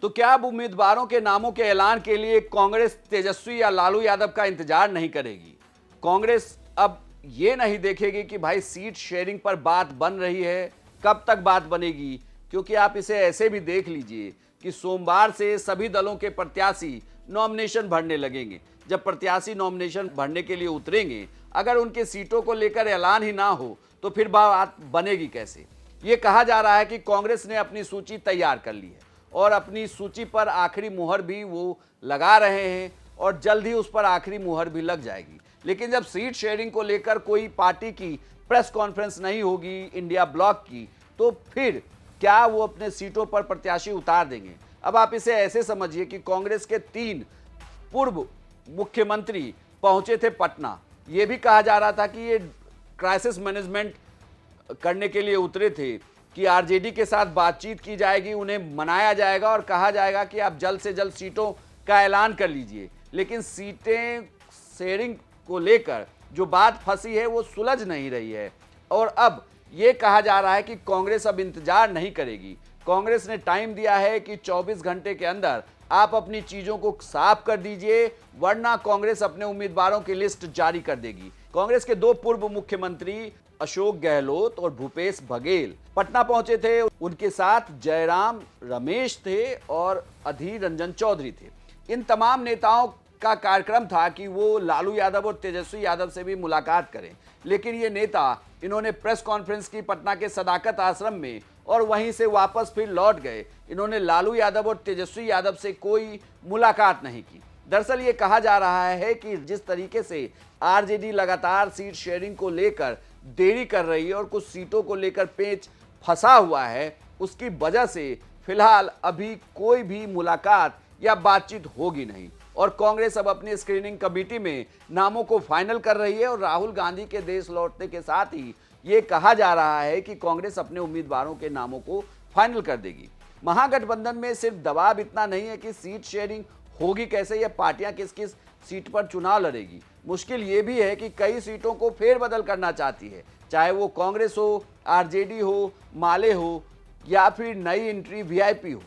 तो क्या अब उम्मीदवारों के नामों के ऐलान के लिए कांग्रेस तेजस्वी या लालू यादव का इंतजार नहीं करेगी? कांग्रेस अब ये नहीं देखेगी कि भाई सीट शेयरिंग पर बात बन रही है, कब तक बात बनेगी? क्योंकि आप इसे ऐसे भी देख लीजिए कि सोमवार से सभी दलों के प्रत्याशी नॉमिनेशन भरने लगेंगे। जब प्रत्याशी नॉमिनेशन भरने के लिए उतरेंगे, अगर उनके सीटों को लेकर ऐलान ही ना हो तो फिर बात बनेगी कैसे? ये कहा जा रहा है कि कांग्रेस ने अपनी सूची तैयार कर ली है और अपनी सूची पर आखिरी मुहर भी वो लगा रहे हैं और जल्द ही उस पर आखिरी मुहर भी लग जाएगी। लेकिन जब सीट शेयरिंग को लेकर कोई पार्टी की प्रेस कॉन्फ्रेंस नहीं होगी इंडिया ब्लॉक की, तो फिर क्या वो अपने सीटों पर प्रत्याशी उतार देंगे? अब आप इसे ऐसे समझिए कि कांग्रेस के 3 पूर्व मुख्यमंत्री पहुंचे थे पटना। ये भी कहा जा रहा था कि ये क्राइसिस मैनेजमेंट करने के लिए उतरे थे कि आरजेडी के साथ बातचीत की जाएगी, उन्हें मनाया जाएगा और कहा जाएगा कि आप जल्द से जल्द सीटों का ऐलान कर लीजिए। लेकिन सीटें शेयरिंग को लेकर जो बात फंसी है वो सुलझ नहीं रही है और अब ये कहा जा रहा है कि कांग्रेस अब इंतजार नहीं करेगी। कांग्रेस ने टाइम दिया है कि 24 घंटे के अंदर आप अपनी चीजों को साफ कर दीजिए, वरना कांग्रेस अपने उम्मीदवारों की लिस्ट जारी कर देगी। कांग्रेस के 2 पूर्व मुख्यमंत्री अशोक गहलोत और भूपेश बघेल पटना पहुंचे थे। उनके साथ जयराम रमेश थे और अधीर रंजन चौधरी थे। इन तमाम नेताओं का कार्यक्रम था कि वो लालू यादव और तेजस्वी यादव से भी मुलाकात करें, लेकिन ये नेता इन्होंने प्रेस कॉन्फ्रेंस की पटना के सदाकत आश्रम में और वहीं से वापस फिर लौट गए। इन्होंने लालू यादव और तेजस्वी यादव से कोई मुलाकात नहीं की। दरअसल ये कहा जा रहा है कि जिस तरीके से आरजेडी लगातार सीट शेयरिंग को लेकर देरी कर रही है और कुछ सीटों को लेकर पेच फंसा हुआ है, उसकी वजह से फिलहाल अभी कोई भी मुलाकात या बातचीत होगी नहीं और कांग्रेस अब अपनी स्क्रीनिंग कमेटी में नामों को फाइनल कर रही है और राहुल गांधी के देश लौटने के साथ ही ये कहा जा रहा है कि कांग्रेस अपने उम्मीदवारों के नामों को फाइनल कर देगी। महागठबंधन में सिर्फ दबाव इतना नहीं है कि सीट शेयरिंग होगी कैसे या पार्टियां किस किस सीट पर चुनाव लड़ेगी, मुश्किल ये भी है कि कई सीटों को फेरबदल करना चाहती है, चाहे वो कांग्रेस हो, आरजेडी हो, माले हो या फिर नई एंट्री वीआईपी हो।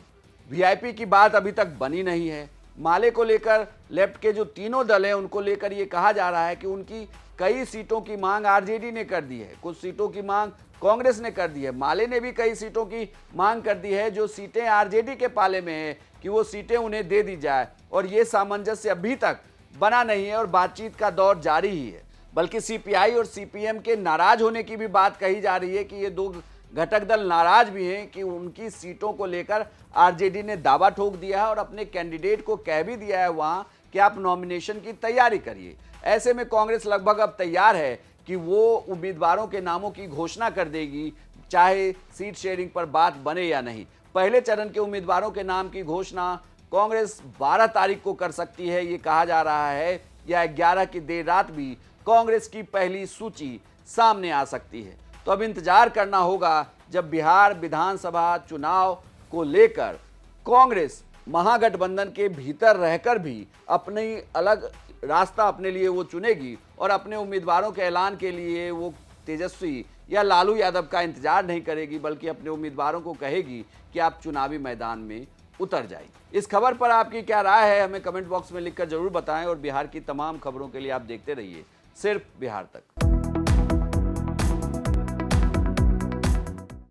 वीआईपी की बात अभी तक बनी नहीं है। माले को लेकर लेफ्ट के जो तीनों दल हैं उनको लेकर ये कहा जा रहा है कि उनकी कई सीटों की मांग आरजेडी ने कर दी है, कुछ सीटों की मांग कांग्रेस ने कर दी है। माले ने भी कई सीटों की मांग कर दी है जो सीटें आरजेडी के पाले में है कि वो सीटें उन्हें दे दी जाए और ये सामंजस्य अभी तक बना नहीं है और बातचीत का दौर जारी ही है। बल्कि सीपीआई और सीपीएम के नाराज होने की भी बात कही जा रही है कि ये 2 घटक दल नाराज भी हैं कि उनकी सीटों को लेकर आरजेडी ने दावा ठोक दिया है और अपने कैंडिडेट को कह भी दिया है वहां कि आप नॉमिनेशन की तैयारी करिए। ऐसे में कांग्रेस लगभग अब तैयार है कि वो उम्मीदवारों के नामों की घोषणा कर देगी, चाहे सीट शेयरिंग पर बात बने या नहीं। पहले चरण के उम्मीदवारों के नाम की घोषणा कांग्रेस 12 तारीख को कर सकती है, ये कहा जा रहा है, या 11 की देर रात भी कांग्रेस की पहली सूची सामने आ सकती है। तो अब इंतजार करना होगा जब बिहार विधानसभा चुनाव को लेकर कांग्रेस महागठबंधन के भीतर रहकर भी अपनी अलग रास्ता अपने लिए वो चुनेगी और अपने उम्मीदवारों के ऐलान के लिए वो तेजस्वी या लालू यादव का इंतजार नहीं करेगी, बल्कि अपने उम्मीदवारों को कहेगी कि आप चुनावी मैदान में उतर जाइए। इस खबर पर आपकी क्या राय है हमें कमेंट बॉक्स में लिखकर जरूर बताएं और बिहार की तमाम खबरों के लिए आप देखते रहिए सिर्फ बिहार तक।